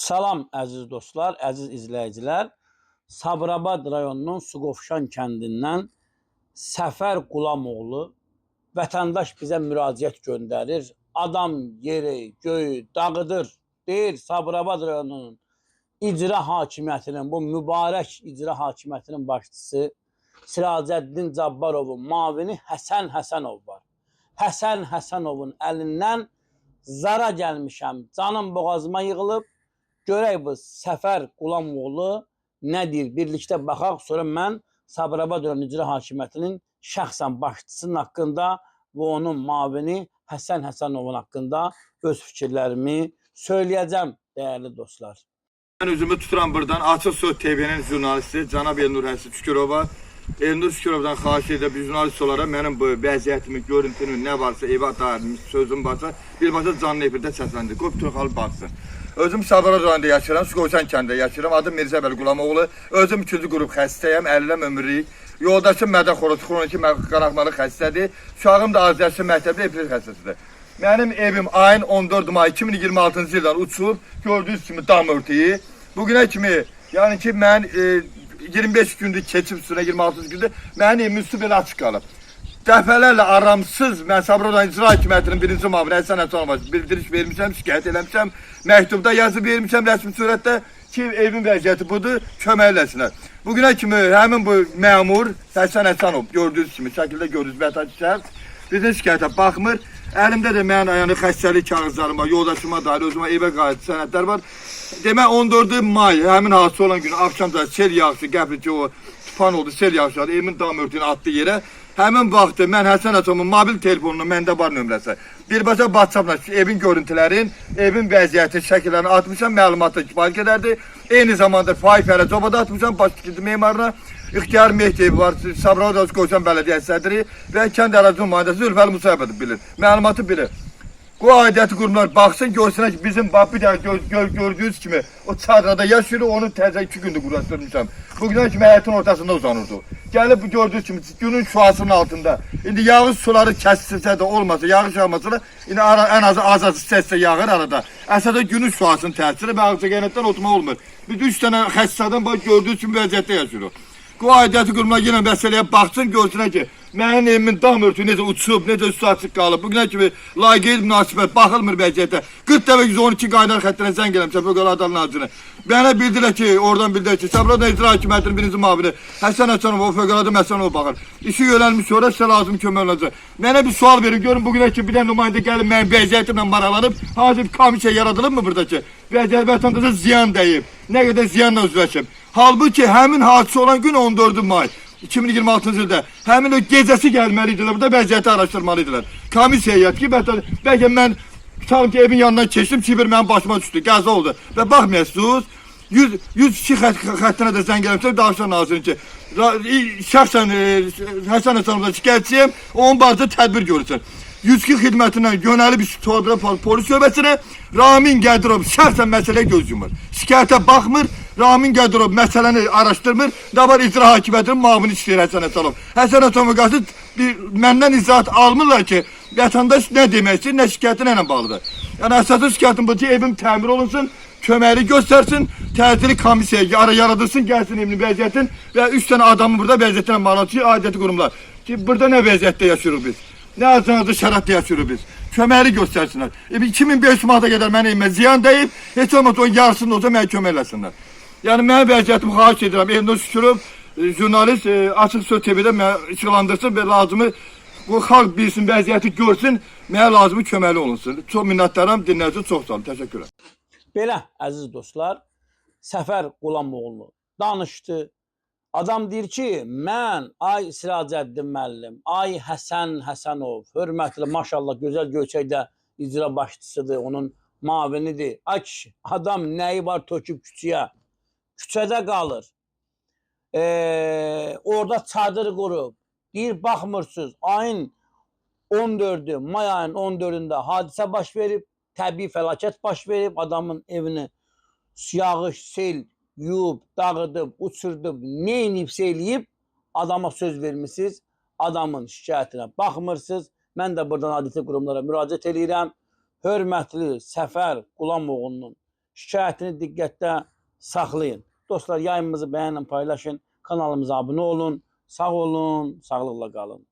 Salam əziz dostlar, əziz izləyicilər. Sabirabad rayonunun Suqovuşan kəndindən Səfər Qulamoğlu vətəndaş bizə müraciət göndərir. Adam yeri, göyü dağıdır. Deyir Sabirabad rayonunun icra hakimiyyətinin, bu mübarək icra hakimiyyətinin başçısı Siracəddin Cabbarovun mavini Həsən Həsənov var. Həsən Həsənovun əlindən zara gəlmişəm, canım boğazıma yığılıb. Görək bu Səfər Qulamoğlu nə deyir? Birlikdə baxaq, sonra mən Sabirabad rayon icra hakimiyyətinin şəxsən başçısının haqqında və onun mavini Həsən Həsənovun haqqında öz fikirlərimi söyləyəcəm, dəyərli dostlar. Ben üzümü tuturam buradan. Açıq Söz TV'nin jurnalisti Cənab Elnur Həsən Şükürova. Elnur Şükürovdan xahiş edir bir jurnalist olaraq mənim bu vəziyyətimi, görüntünü, nə varsa, evə dair sözüm varsa, birbaşa canlı efirdə səsləndir. Qoy bütün xalq baxsın. Özüm Sabirabad rayonunda yaşayıram, Suqovuşan kəndində yaşayıram. Adım Mirzə Vəli Qulamoğlu. Özüm 2-cü qrup xəstəyəm, 50 ömürlük. Yoldaşım Mədən Xoroz, xroniki qanaqmalı xəstədir. Uşağım da azyaşlı məktəbdə epilet xəstəsidir. Mənim evim ayın 14 may 2026-cı ildən uçub, gördüyünüz kimi dam örtüyü. Bugünə kimi, yəni ki, mən 25 gündür keçib üstünə 26 gündür, mənim evimin üstü belə açıq qalıb. Dəfələrlə aramsız mən Sabirabad icra hakimiyyətinin birinci mavini Həsən Həsənova bildiriş vermişəm, şikayət eləmişəm, məktubda yazıb vermişəm rəsmi surətdə ki, evin vəziyyəti budur, kömək eləsinlər. Bugünə kimi həmin bu məmur Həsən Həsənov gördüyünüz kimi şəkildə gördüyünüz vətəndaş şəxs bizim şikayətə baxmır. Əlimdə də mənim yəni xəstəlik kağızlarım var, yoldaşıma dair özümə evə qayıt sənədlər var. Demək 14 may həmin hadisə olan günü axşamda sel yağışı, qəfilçi o tufan oldu, sel yağışladı, evimin dam örtüyünü atdı yerə. Həmin vaxtı mən Həsən Həsənovun mobil telefonunu, məndə var nömrəsi. Birbaşa WhatsApp-la evin görüntülərin, evin vəziyyəti, şəkillərini atmışam, məlumatı kifayət qədərdir. Eyni zamanda Faik Fərəcova da atmışam, baş tikintisi memarına. İxtiyar Mehdiyev var, Sabirabad Suqovuşan Bələdiyyə sədri və kənd ərazisi nümayəndəsi Zülfəli Musayevov bilir. Məlumatı bilir. Bu aidiyyəti qurumlar baxsın, görsünlər ki, bizim bir dənə gördüyünüz kimi o çadrada yaşayır, onu təzə 2 gündür quraşdırmışam. Bugündən kimi həyətin ortasında uzanırdı. Gəlib bu gördüyünüz kimi günün şüasının altında. İndi yağış suları kəsilsə də olmasa, yağış yağmasa da indi ən azı səslə yağır arada. Əsasən günün şüasının təsiri və ağcaqəynətdən oturma olmur. Bir 3 dənə xəstədən bax gördüyünüz kimi vəziyyətdə yaşayır. Bu aidiyyəti qurumlar yenə məsələyə baxsın, görsünlər ki, mənim evimin dam örtüyü necə uçub, necə üstü açıq qalıb. Bugünə kimi layıqlı münasibət baxılmır vəziyyətə. 40 dəfə 112 qaydar xəttinə zəng eləmişəm Fövqəladə Hallar Nazirliyinə. Mənə bildirlər ki, oradan bildirlər ki, Sabirabad icra hakimiyyətinin birinci mavini Həsən Həsənov, o Fövqəladə Məsəlova baxır. İşi yönəlmiş sonra sizə lazım kömək olacaq. Mənə bir sual verin, görün bugünə ki, bir dənə nümayəndə gəlib mənim vəziyyətimlə maraqlanıb, hazır bir komissiya yaradılıb mı buradakı? Vəziyyət vətəndaşa ziyan dəyib, nə qədər ziyanla üzləşib. Halbuki həmin hadisə olan gün 14 may 2026-cı ildə həmin o gecəsi gəlməliydilər, burada vəziyyəti araşdırmalıydilər. Komissiya yat ki, bəlkə mən sanki evin yanından keçdim, kibir mənim başıma düşdü, qəza oldu. Və baxmayasınız, 102 xəttinə də zəng eləmişəm, Daşlar Nazirin ki, şəxsən Həsən Həsənovdan şikayətçiyim, onun barədə tədbir görürsən. 102 xidmətindən yönəlib polis şöbəsinə Ramin Qədirov şəxsən məsələyə göz yumur. Şikayətə baxmır, Ramin Qədirov məsələni araşdırmır, da var icra hakimiyyətinin mavini işləyir Həsən Həsənov. Həsən Həsənova qarşı məndən izahat almırlar ki, vətəndaş nə demək istəyir, nə şikayəti ilə bağlıdır. Yəni əsaslı şikayətin bu ki, evim təmir olunsun, köməkli göstərsin, təcili komissiya yaradırsın, gəlsin evinin vəziyyətin və 3 dənə adamı burada vəziyyətlə bağlı ki, aidiyyəti qurumlar. Ki, burada nə vəziyyətdə yaşayırıq biz? Nə acınacı şəratda yaşayırıq biz? Köməkli göstərsinlər. 2500 manata qədər mənim evimə ziyan deyib, heç olmasa onun yarısında olsa mənə kömək eləsinlər. Yəni mənim vəziyyətimi xahiş edirəm. Elnur Şükürov, jurnalist Açıq Söz TV-də mənə işıqlandırsın və lazımı bu xalq bilsin, vəziyyəti görsün, mənə lazımı köməkli olunsun. Çox minnətdaram, dinləyiciniz çox sağ olun, təşəkkürlər. Belə, əziz dostlar, Səfər Qulamoğlu danışdı. Adam deyir ki, mən ay Siracəddin müəllim, ay Həsən Həsənov, hörmətli, maşallah, gözəl Göyçəkdə icra başçısıdır, onun mavinidir. Ay kişi, adam nəyi var töküb küçəyə? Küçədə qalır. Orada çadır qurub. Deyir, baxmırsınız, ayın 14-ü, may ayın 14-ündə hadisə baş verib, təbii fəlakət baş verib, adamın evini yağış, sel yuyub, dağıdıb, uçurdub, neynibsə eləyib, adama söz vermişsiniz, adamın şikayətinə baxmırsınız. Mən də buradan aidiyyəti qurumlara müraciət edirəm. Hörmətli Səfər Qulamoğlu'nun şikayətini diqqətdə saxlayın. Dostlar, yayımımızı bəyənin, paylaşın, kanalımıza abunə olun. Sağ olun, sağlıqla qalın.